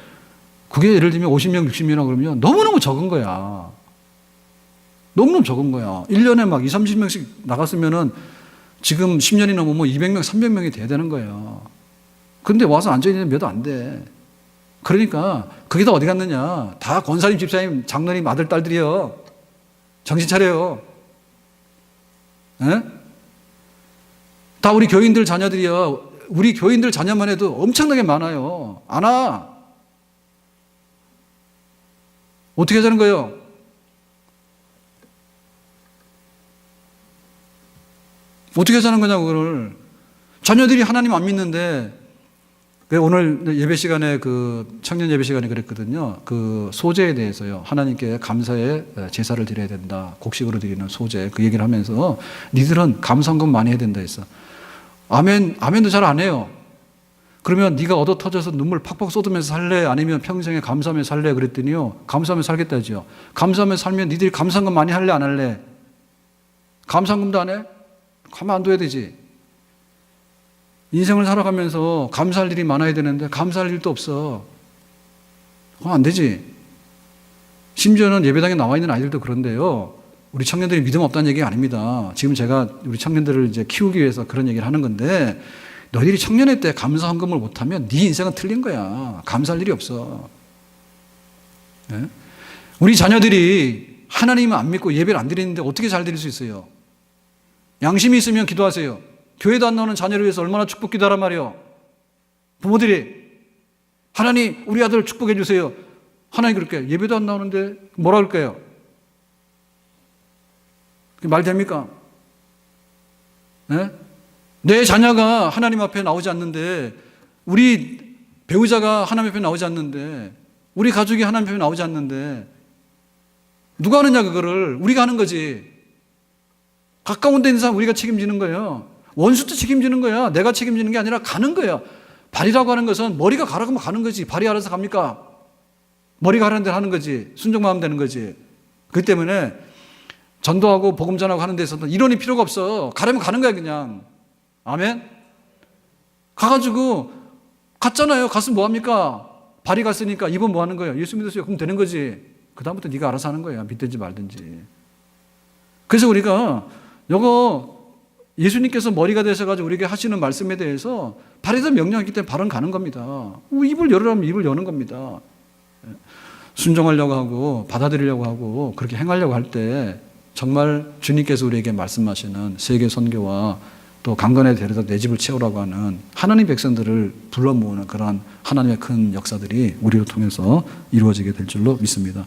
그게 예를 들면 50명, 60명이나 그러면 너무너무 적은 거야. 너무너무 적은 거야. 1년에 막 20, 30명씩 나갔으면은 지금 10년이 넘으면 200명, 300명이 돼야 되는 거예요. 근데 와서 앉아있는 몇 안 돼. 그러니까 그게 다 어디 갔느냐. 다 권사님, 집사님, 장로님 아들, 딸들이요. 정신 차려요. 에? 다 우리 교인들 자녀들이요. 우리 교인들 자녀만 해도 엄청나게 많아요. 안 와. 어떻게 하자는 거예요? 어떻게 하자는 거냐고, 그걸. 자녀들이 하나님 안 믿는데, 오늘 예배 시간에 청년 예배 시간에 그랬거든요. 그 소제에 대해서요. 하나님께 감사의 제사를 드려야 된다. 곡식으로 드리는 소제. 그 얘기를 하면서 니들은 감사헌금 많이 해야 된다 했어. 아멘도 잘 안 해요. 그러면 네가 얻어 터져서 눈물 팍팍 쏟으면서 살래? 아니면 평생에 감사하며 살래? 그랬더니요. 감사하며 살겠다 하죠. 감사하며 살면 니들이 감사헌금 많이 할래? 안 할래? 감사헌금도 안 해? 가만 안 둬야 되지. 인생을 살아가면서 감사할 일이 많아야 되는데 감사할 일도 없어. 그건 안 되지. 심지어는 예배당에 나와 있는 아이들도 그런데요. 우리 청년들이 믿음 없다는 얘기가 아닙니다. 지금 제가 우리 청년들을 이제 키우기 위해서 그런 얘기를 하는 건데 너희들이 청년회 때 감사 헌금을 못하면 네 인생은 틀린 거야. 감사할 일이 없어. 네? 우리 자녀들이 하나님을 안 믿고 예배를 안 드리는데 어떻게 잘 드릴 수 있어요? 양심이 있으면 기도하세요. 교회도 안 나오는 자녀를 위해서 얼마나 축복 기도하란 말이에요. 부모들이 하나님 우리 아들 축복해 주세요. 하나님 그렇게 예배도 안 나오는데 뭐라 그럴까요? 말 됩니까? 네? 내 자녀가 하나님 앞에 나오지 않는데, 우리 배우자가 하나님 앞에 나오지 않는데, 우리 가족이 하나님 앞에 나오지 않는데 누가 하느냐? 그거를 우리가 하는 거지. 가까운 데 있는 사람 우리가 책임지는 거예요. 원수도 책임지는 거야. 내가 책임지는 게 아니라 가는 거야. 발이라고 하는 것은 머리가 가라고 하면 가는 거지. 발이 알아서 갑니까? 머리가 하라는 대로 하는 거지. 순종만 하면 되는 거지. 그렇기 때문에 전도하고 복음 전하고 하는 데서는 이론이 필요가 없어. 가려면 가는 거야 그냥. 아멘? 가가지고 갔잖아요. 갔으면 뭐합니까? 발이 갔으니까 이번 뭐 하는 거예요? 예수 믿으세요. 그럼 되는 거지. 그 다음부터 네가 알아서 하는 거야. 믿든지 말든지. 그래서 우리가 요거 예수님께서 머리가 되셔가지고 우리에게 하시는 말씀에 대해서 발에서 명령했기 때문에 발은 가는 겁니다. 입을 열으라면 입을 여는 겁니다. 순종하려고 하고 받아들이려고 하고 그렇게 행하려고 할 때 정말 주님께서 우리에게 말씀하시는 세계 선교와 또 강건에 데려다 내 집을 채우라고 하는 하나님 백성들을 불러 모으는 그러한 하나님의 큰 역사들이 우리를 통해서 이루어지게 될 줄로 믿습니다.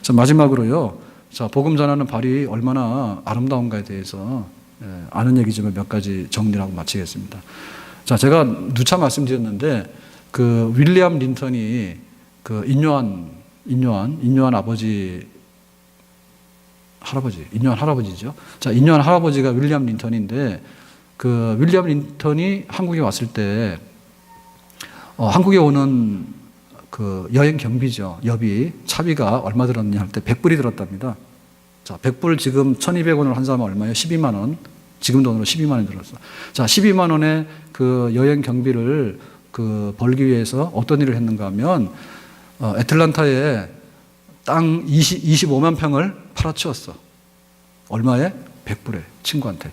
자, 마지막으로요. 자, 복음 전하는 발이 얼마나 아름다운가에 대해서 아는 얘기 좀 몇 가지 정리를 하고 마치겠습니다. 자, 제가 누차 말씀드렸는데 그 윌리엄 린턴이 그 인요한 아버지 인요한 할아버지죠. 자, 인요한 할아버지가 윌리엄 린턴인데 그 윌리엄 린턴이 한국에 왔을 때 한국에 오는 그 여행 경비죠. 여비, 차비가 얼마 들었느냐 할 때 100불이 들었답니다. 자, 100불 지금 1,200원을 한 사람은 얼마예요? 12만 원. 지금 돈으로 12만 원이 들었어. 자, 12만 원의 그 여행 경비를 그 벌기 위해서 어떤 일을 했는가 하면 애틀란타에 땅 25만 평을 팔아치웠어. 얼마에? 100불에 친구한테.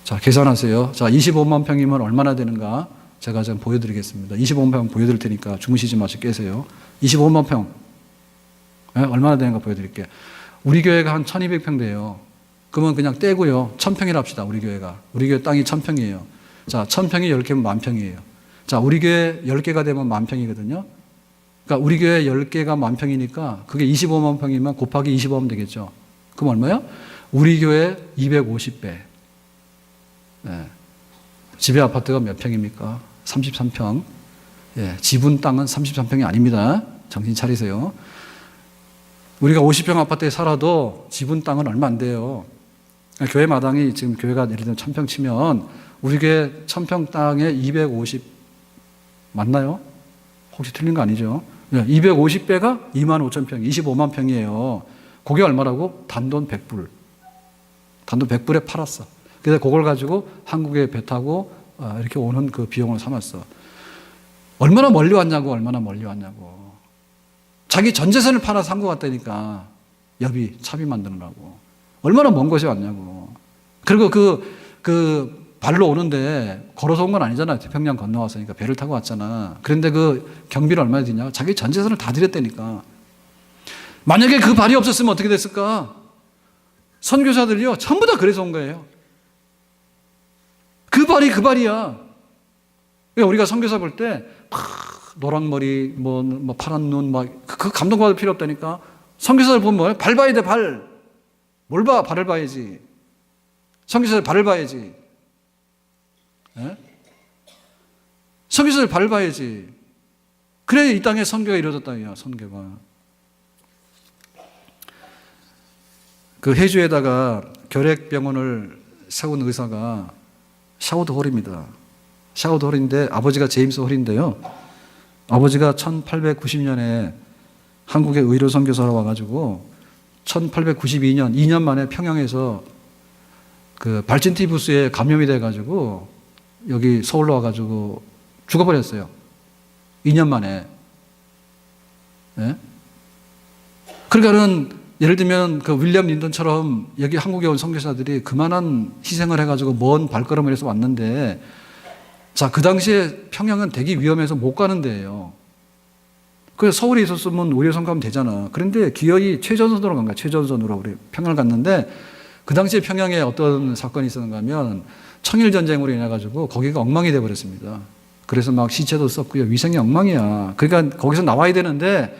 자, 계산하세요. 자, 25만 평이면 얼마나 되는가? 제가 좀 보여드리겠습니다. 25만 평 보여드릴 테니까 주무시지 마시고 깨세요. 25만 평. 네? 얼마나 되는가 보여드릴게요. 우리 교회가 한 1200평 돼요. 그러면 그냥 떼고요. 1000평이라 합시다. 우리 교회가. 우리 교회 땅이 1000평이에요. 자, 1000평이 10개면 10,000평이에요. 자, 우리 교회 10개가 되면 10,000평이거든요. 그러니까 우리 교회 10개가 10,000평이니까 그게 25만 평이면 곱하기 25하면 되겠죠. 그럼 얼마요? 우리 교회 250배. 네. 집에 아파트가 몇 평입니까? 33평. 예, 지분 땅은 33평이 아닙니다. 정신 차리세요. 우리가 50평 아파트에 살아도 지분 땅은 얼마 안 돼요. 교회 마당이 지금 교회가 예를 들면 1000평 치면 우리 교회 1000평 땅에 250 맞나요? 혹시 틀린 거 아니죠? 250배가 25,000평, 25만 평이에요. 그게 얼마라고? 단돈 100불. 단돈 100불에 팔았어. 그래서 그걸 가지고 한국에 배 타고 이렇게 오는 그 비용을 삼았어. 얼마나 멀리 왔냐고, 얼마나 멀리 왔냐고. 자기 전 재산을 팔아서 산 것 같다니까. 여비, 차비 만드느라고. 얼마나 먼 곳에 왔냐고. 그리고 그 발로 오는데 걸어서 온 건 아니잖아요. 태평양 건너왔으니까 배를 타고 왔잖아. 그런데 그 경비를 얼마나 드냐? 자기 전 재산을 다 드렸다니까. 만약에 그 발이 없었으면 어떻게 됐을까? 선교사들이요, 전부 다 그래서 온 거예요. 그 발이 그 발이야. 우리가 선교사 볼 때 노랑머리, 뭐 파란 눈, 그 감동받을 필요 없다니까. 선교사들 보면 뭐예요? 발 봐야 돼, 발. 뭘 봐? 발을 봐야지. 선교사들 발을 봐야지. 예? 선교사들 발을 봐야지. 그래야 이 땅에 선교가 이루어졌다. 선교가. 그 해주에다가 결핵병원을 세운 의사가 샤우드 홀입니다. 샤우드 홀인데 아버지가 제임스 홀인데요. 아버지가 1890년에 한국에 의료 선교사로 와가지고 1892년 2년 만에 평양에서 그 발진티푸스에 감염이 돼가지고 여기 서울로 와가지고 죽어버렸어요. 2년 만에. 예? 그러니까는 예를 들면 그 윌리엄 린턴처럼 여기 한국에 온 선교사들이 그만한 희생을 해가지고 먼 발걸음을 해서 왔는데, 자, 그 당시에 평양은 되게 위험해서 못 가는 데예요. 그래서 서울에 있었으면 의료선 가면 되잖아. 그런데 기어이 최전선으로 간 거야. 최전선으로 우리 평양을 갔는데 그 당시에 평양에 어떤 사건이 있었는가 하면 청일전쟁으로 인해 가지고 거기가 엉망이 돼 버렸습니다. 그래서 막 시체도 썩고요. 위생이 엉망이야. 그러니까 거기서 나와야 되는데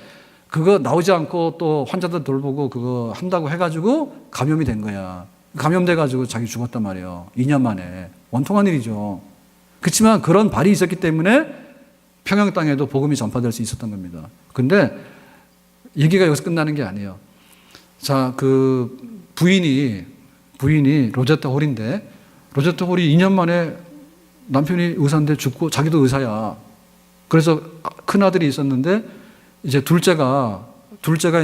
그거 나오지 않고 또 환자들 돌보고 그거 한다고 해가지고 감염이 된 거야. 감염돼가지고 자기 죽었단 말이에요. 2년 만에. 원통한 일이죠. 그렇지만 그런 발이 있었기 때문에 평양 땅에도 복음이 전파될 수 있었던 겁니다. 근데 얘기가 여기서 끝나는 게 아니에요. 자, 그 부인이 로제타 홀인데 로제타 홀이 2년 만에 남편이 의사인데 죽고 자기도 의사야. 그래서 큰 아들이 있었는데 이제 둘째가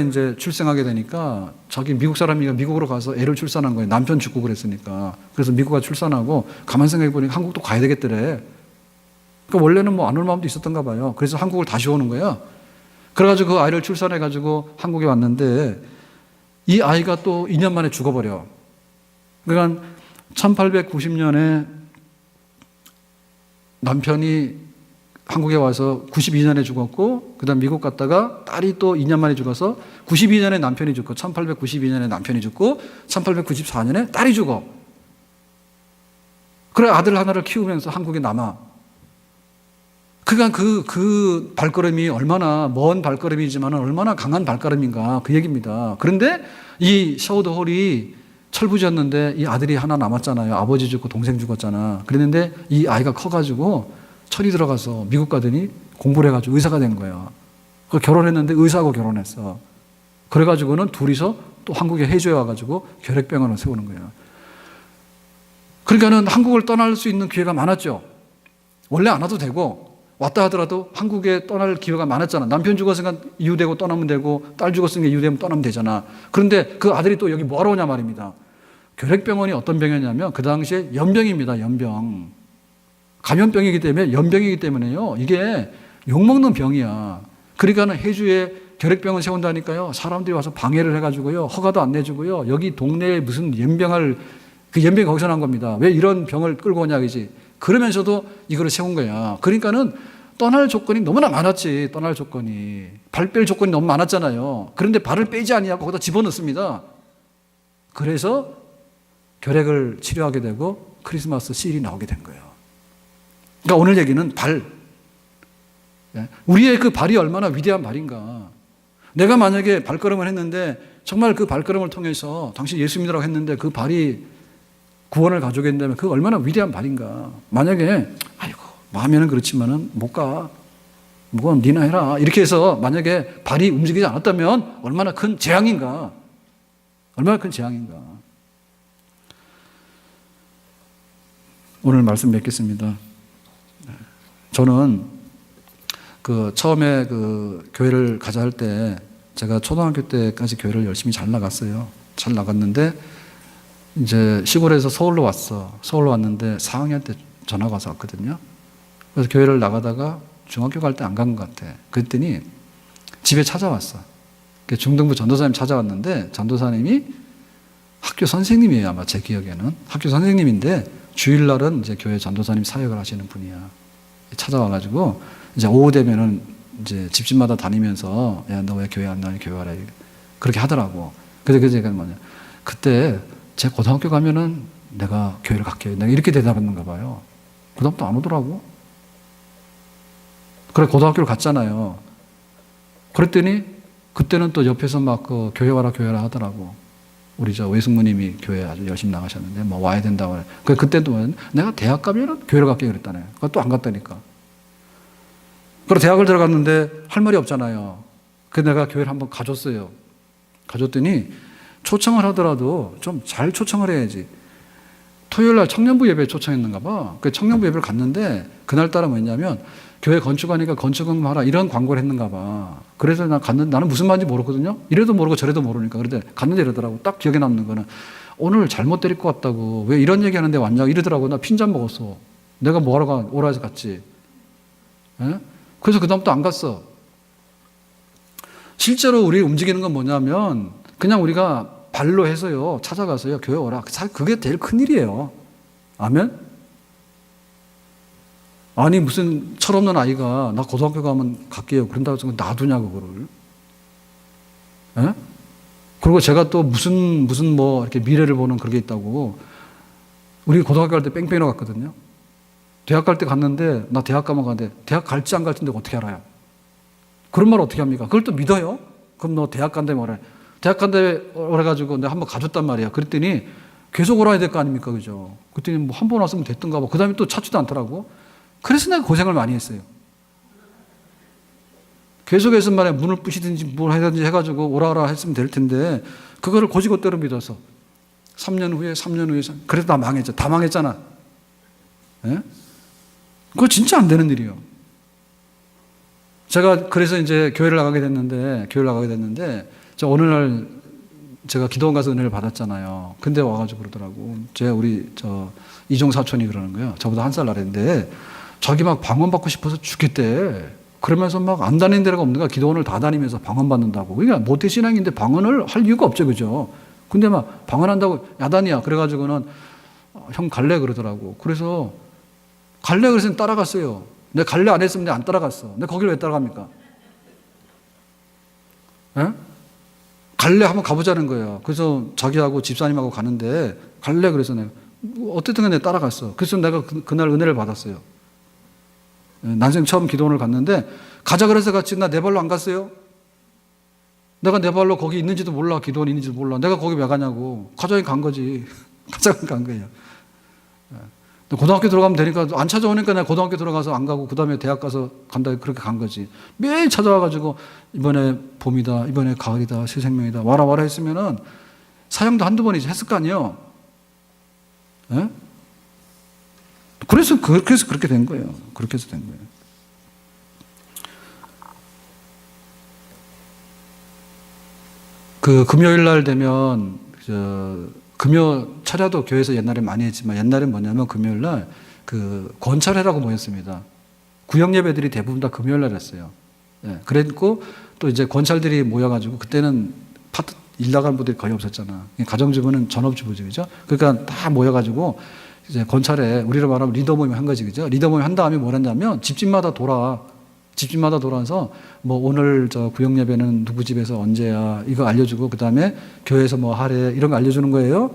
이제 출생하게 되니까 자기 미국 사람이가 미국으로 가서 애를 출산한 거예요. 남편 죽고 그랬으니까. 그래서 미국 가서 출산하고 가만 생각해 보니까 한국도 가야 되겠더래. 그러니까 원래는 뭐 안 올 마음도 있었던가 봐요. 그래서 한국을 다시 오는 거야. 그래가지고 그 아이를 출산해가지고 한국에 왔는데 이 아이가 또 2년 만에 죽어버려. 그러니까 1890년에 남편이 한국에 와서 92년에 죽었고 그 다음 미국 갔다가 딸이 또 2년 만에 죽어서 92년에 남편이 죽고 1892년에 남편이 죽고 1894년에 딸이 죽어. 그래 아들 하나를 키우면서 한국에 남아. 그러니까 그 발걸음이 얼마나 먼 발걸음이지만 얼마나 강한 발걸음인가 그 얘기입니다. 그런데 이 샤우드 홀이 철부지였는데 이 아들이 하나 남았잖아요. 아버지 죽고 동생 죽었잖아. 그랬는데 이 아이가 커가지고 철이 들어가서 미국 가더니 공부를 해가지고 의사가 된 거야. 그 결혼했는데 의사하고 결혼했어. 그래가지고는 둘이서 또 한국에 해주에 와가지고 결핵병원을 세우는 거야. 그러니까는 한국을 떠날 수 있는 기회가 많았죠. 원래 안 와도 되고 왔다 하더라도 한국에 떠날 기회가 많았잖아. 남편 죽었으니까 이유되고 떠나면 되고 딸 죽었으니까 이유되면 떠나면 되잖아. 그런데 그 아들이 또 여기 뭐하러 오냐 말입니다. 결핵병원이 어떤 병이었냐면 그 당시에 연병입니다. 연병. 감염병이기 때문에 연병이기 때문에요. 이게 욕먹는 병이야. 그러니까는 해주에 결핵병원 세운다니까요. 사람들이 와서 방해를 해가지고요. 허가도 안 내주고요. 여기 동네에 무슨 연병을 그 연병이 거기서 난 겁니다. 왜 이런 병을 끌고 오냐 그지. 그러면서도 이거를 세운 거야. 그러니까는 떠날 조건이 너무나 많았지. 떠날 조건이. 발 뺄 조건이 너무 많았잖아요. 그런데 발을 빼지 아니하고 거기다 집어넣습니다. 그래서 결핵을 치료하게 되고 크리스마스 실이 나오게 된 거예요. 그러니까 오늘 얘기는 발. 우리의 그 발이 얼마나 위대한 발인가. 내가 만약에 발걸음을 했는데 정말 그 발걸음을 통해서 당신 예수 믿으라고 했는데 그 발이 구원을 가져오게 된다면 그 얼마나 위대한 발인가. 만약에 아이고 마음에는 그렇지만은 못 가. 뭐 니나 해라. 이렇게 해서 만약에 발이 움직이지 않았다면 얼마나 큰 재앙인가. 얼마나 큰 재앙인가. 오늘 말씀 맺겠습니다. 저는 그 처음에 그 교회를 가자 할 때 제가 초등학교 때까지 교회를 열심히 잘 나갔어요. 잘 나갔는데 이제 시골에서 서울로 왔어. 서울로 왔는데 4학년 때 전화가 와서 왔거든요. 그래서 교회를 나가다가 중학교 갈 때 안 간 것 같아. 그랬더니 집에 찾아왔어. 중등부 전도사님 찾아왔는데 전도사님이 학교 선생님이에요. 아마 제 기억에는. 학교 선생님인데 주일날은 이제 교회 전도사님 사역을 하시는 분이야. 찾아와가지고 이제 오후 되면은 이제 집집마다 다니면서 야, 너 왜 교회 안 나니? 교회 와라. 그렇게 하더라고. 그래서 제가 뭐냐. 그때 제 고등학교 가면은 내가 교회를 갈게요. 내가 이렇게 대답했는가 봐요. 그다음부터 안 오더라고. 그래, 고등학교를 갔잖아요. 그랬더니 그때는 또 옆에서 막 그 교회 와라 하더라고. 우리 저 외숙모님이 교회 아주 열심히 나가셨는데 뭐 와야 된다고. 그때도 내가 대학 가면은 교회를 갈게 그랬다네. 또 안 갔다니까. 그리고 대학을 들어갔는데 할 말이 없잖아요. 그래서 내가 교회를 한번 가줬어요. 가줬더니 초청을 하더라도 좀 잘 초청을 해야지. 토요일 날 청년부 예배에 초청했는가 봐. 그 청년부 예배를 갔는데 그날따라 뭐였냐면 교회 건축하니까 건축은 하라 이런 광고를 했는가 봐. 그래서 나 갔는데 나는 무슨 말인지 모르거든요. 이래도 모르고 저래도 모르니까. 그런데 갔는데 이러더라고. 딱 기억에 남는 거는 오늘 잘못 데릴 것 같다고. 왜 이런 얘기 하는데 왔냐고 이러더라고. 나 핀잔 먹었어. 내가 뭐하러 오라 해서 갔지. 예? 그래서 그다음부터 안 갔어. 실제로 우리 움직이는 건 뭐냐면 그냥 우리가 발로 해서요. 찾아가서요. 교회 오라. 그게 제일 큰일이에요. 아멘? 아니 무슨 철없는 아이가 나 고등학교 가면 갈게요 그런다고 해서 놔두냐고 그거를. 예? 그리고 제가 또 무슨 뭐 이렇게 미래를 보는 그런 게 있다고. 우리 고등학교 갈 때 뺑뺑이로 갔거든요. 대학 갈 때 갔는데 나 대학 가면 가는데 대학 갈지 안 갈지 내가 어떻게 알아요? 그런 말 어떻게 합니까? 그걸 또 믿어요? 그럼 너 대학 간대 뭐래? 대학 간대 그래가지고 내가 한번 가줬단 말이야. 그랬더니 계속 오라야 될 거 아닙니까? 그죠? 그랬더니 뭐 한 번 왔으면 됐던가 봐. 그 다음에 또 찾지도 않더라고. 그래서 내가 고생을 많이 했어요. 계속해서 말에 문을 부시든지 뭘 하든지 해가지고 오라 했으면 될 텐데 그거를 고지고대로 믿어서 3년 후에 그래도 다 망했죠. 다 망했잖아. 예? 그거 진짜 안 되는 일이에요. 제가 그래서 이제 교회를 나가게 됐는데 저 어느 날 제가 기도원 가서 은혜를 받았잖아요. 근데 와가지고 그러더라고. 우리 이종 사촌이 그러는 거예요. 저보다 한 살 나랬는데 자기 막 방언받고 싶어서 죽겠대. 그러면서 막 안 다니는 데가 없는 거야. 기도원을 다 다니면서 방언받는다고. 그러니까 모태신앙인데 방언을 할 이유가 없죠. 그죠? 근데 막 방언한다고 야단이야. 그래가지고는 형 갈래 그러더라고. 그래서 갈래 그래서 따라갔어요. 내가 갈래 안 했으면 내가 안 따라갔어. 내가 거기를 왜 따라갑니까? 에? 갈래 한번 가보자는 거예요. 그래서 자기하고 집사님하고 가는데 갈래 그래서 내가 어쨌든 간에 따라갔어. 그래서 내가 그날 은혜를 받았어요. 난생 처음 기도원을 갔는데 가자 그래서 같이 나 내 발로 안 갔어요. 내가 내 발로 거기 있는지도 몰라. 기도원 있는지도 몰라. 내가 거기 왜 가냐고. 가자니 간 거지. 가자니 간 거예요. 고등학교 들어가면 되니까 안 찾아오니까 내가 고등학교 들어가서 안 가고 그 다음에 대학 가서 간다 그렇게 간 거지. 매일 찾아와가지고 이번에 봄이다, 이번에 가을이다, 새 생명이다 와라 했으면은 사형도 한두 번이지 했을 거 아니에요. 예? 그래서 그렇게 된 거예요. 그렇게 해서 된 거예요. 그 금요일 날 되면 금요 철야도 교회에서 옛날에 많이 했지만 옛날엔 뭐냐면 금요일 날 그 권찰회라고 모였습니다. 구역 예배들이 대부분 다 금요일 날 했어요. 예, 그랬고 또 이제 권찰들이 모여가지고 그때는 파트 일 나가는 분들이 거의 없었잖아. 가정주부는 전업주부지 그죠? 그러니까 다 모여가지고 이제 권찰회 우리로 말하면 리더 모임 한 거지 그죠? 리더 모임 한 다음에 뭘 했냐면 집집마다 돌아서 뭐 오늘 저 구역 예배는 누구 집에서 언제야 이거 알려주고 그 다음에 교회에서 뭐 하래 이런 거 알려주는 거예요.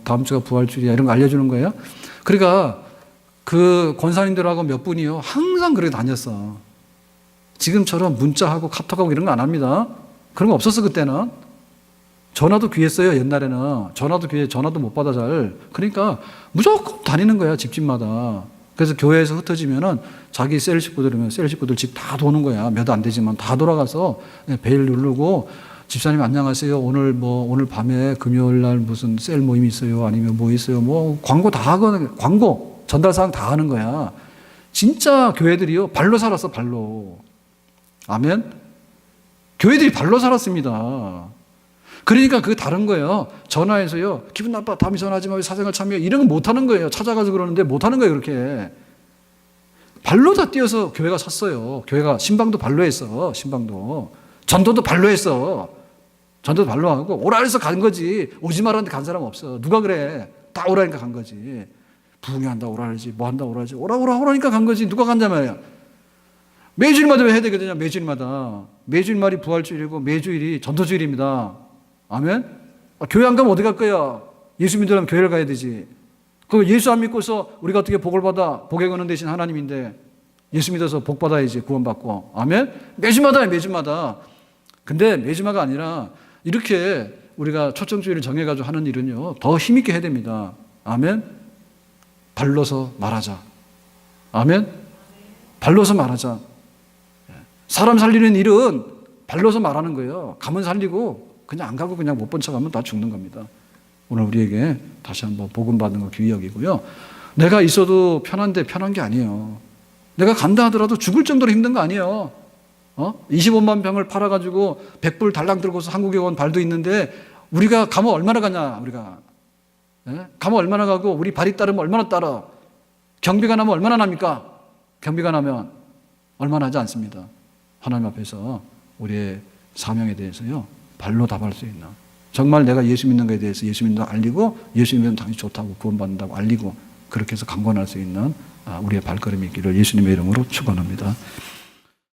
다음 주가 부활주일이야 이런 거 알려주는 거예요. 그러니까 그 권사님들하고 몇 분이요 항상 그렇게 다녔어. 지금처럼 문자하고 카톡하고 이런 거 안 합니다. 그런 거 없었어 그때는. 전화도 귀했어요 옛날에는. 전화도 귀해 전화도 못 받아 잘. 그러니까 무조건 다니는 거야 집집마다. 그래서 교회에서 흩어지면은 자기 셀 식구들이면 셀 식구들 집 다 도는 거야. 몇 안 되지만 다 돌아가서 벨 누르고 집사님 안녕하세요. 오늘 밤에 금요일 날 무슨 셀 모임 있어요. 아니면 뭐 있어요. 뭐 광고 다 하거든. 광고 전달사항 다 하는 거야. 진짜 교회들이요 발로 살았어 발로. 아멘. 교회들이 발로 살았습니다. 그러니까 그게 다른 거예요. 전화해서요. 기분 나빠. 다음에 전화하지 마. 사생활 참여. 이런 건 못하는 거예요. 찾아가서 그러는데 못하는 거예요. 그렇게. 발로 다 뛰어서 교회가 섰어요. 교회가 신방도 발로 했어. 신방도. 전도도 발로 했어. 전도도 발로 하고 오라 해서 간 거지. 오지 말라는데 간 사람 없어. 누가 그래. 다 오라니까 간 거지. 부흥회한다 오라 그러지. 뭐 한다 오라 그러지. 오라니까 간 거지. 누가 간단 말이야. 매주일마다 왜 해야 되거든요. 매주일마다. 매주일말이 부활주일이고 매주일이 전도주일입니다. 아멘? 교회 안 가면 어디 갈 거야? 예수 믿으려면 교회를 가야 되지. 그 예수 안 믿고서 우리가 어떻게 복을 받아? 복에 거는 대신 하나님인데 예수 믿어서 복 받아야지 구원받고. 아멘? 매주마다. 근데 매주마가 아니라 이렇게 우리가 초청주의를 정해가지고 하는 일은요 더 힘있게 해야 됩니다. 아멘? 발로서 말하자. 아멘? 발로서 말하자. 사람 살리는 일은 발로서 말하는 거예요. 가면 살리고 그냥 안 가고 그냥 못 본 척하면 다 죽는 겁니다. 오늘 우리에게 다시 한번 복음 받는 거 귀역이고요. 내가 있어도 편한데 편한 게 아니에요. 내가 간다 하더라도 죽을 정도로 힘든 거 아니에요. 25만 병을 팔아가지고 100불 달랑 들고서 한국에 온 발도 있는데 우리가 가면 얼마나 가냐 우리가. 예? 가면 얼마나 가고 우리 발이 따르면 얼마나 따라. 경비가 나면 얼마나 납니까? 경비가 나면 얼마나 하지 않습니다. 하나님 앞에서 우리의 사명에 대해서요 발로 답할 수 있나. 정말 내가 예수 믿는 것에 대해서 예수 믿는 거 알리고 예수 믿으면 당연히 좋다고 구원받는다고 알리고 그렇게 해서 강권할 수 있는 우리의 발걸음이 있기를 예수님의 이름으로 축원합니다.